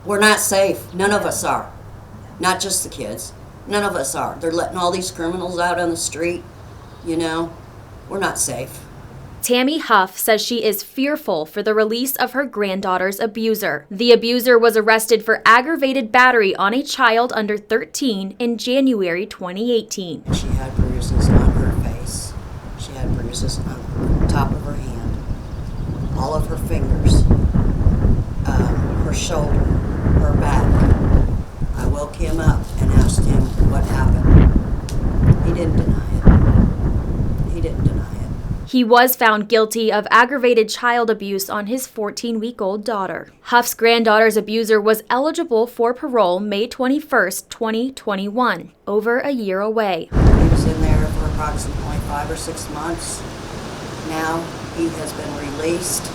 We're not safe. None of us are. Not just the kids. None of us are. They're letting all these criminals out on the street, you know. We're not safe. Tammy Huff says she is fearful for the release of her granddaughter's abuser. The abuser was arrested for aggravated battery on a child under 13 in January 2018. She had bruises on her face. She had bruises on the top of her hand, all of her fingers, her shoulder, her back. I woke him up and asked him what happened. He didn't deny it. He didn't deny it. He was found guilty of aggravated child abuse on his 14-week-old daughter. Huff's granddaughter's abuser was eligible for parole May 21st, 2021, over a year away. He was in there for approximately 5 or 6 months. Now he has been released.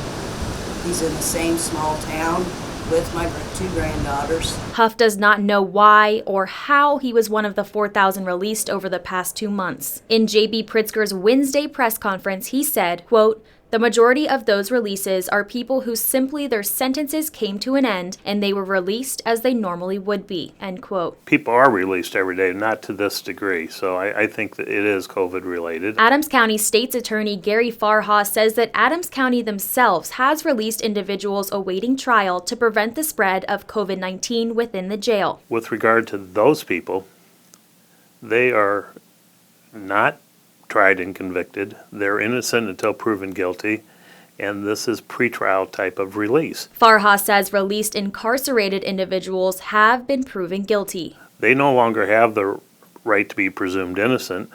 He's in the same small town with my 2 granddaughters. Huff does not know why or how he was one of the 4,000 released over the past 2 months. In J.B. Pritzker's Wednesday press conference, he said, quote, "The majority of those releases are people who simply their sentences came to an end and they were released as they normally would be," end quote. People are released every day, not to this degree, so I think that it is COVID related. Adams County State's Attorney Gary Farha says that Adams County themselves has released individuals awaiting trial to prevent the spread of COVID-19 within the jail. With regard to those people, they are not tried and convicted. They're innocent until proven guilty, and this is pretrial type of release. Farha says released incarcerated individuals have been proven guilty. They no longer have the right to be presumed innocent,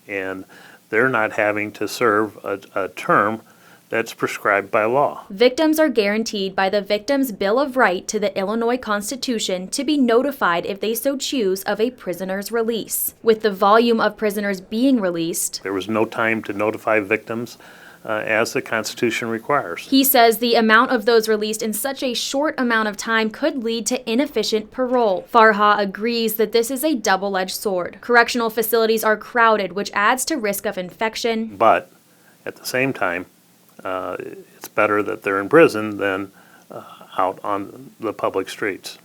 and they're not having to serve a term that's prescribed by law. Victims are guaranteed by the Victims' Bill of Right to the Illinois Constitution to be notified if they so choose of a prisoner's release. With the volume of prisoners being released, there was no time to notify victims as the Constitution requires. He says the amount of those released in such a short amount of time could lead to inefficient parole. Farha agrees that this is a double-edged sword. Correctional facilities are crowded, which adds to risk of infection. But at the same time, it's better that they're in prison than out on the public streets.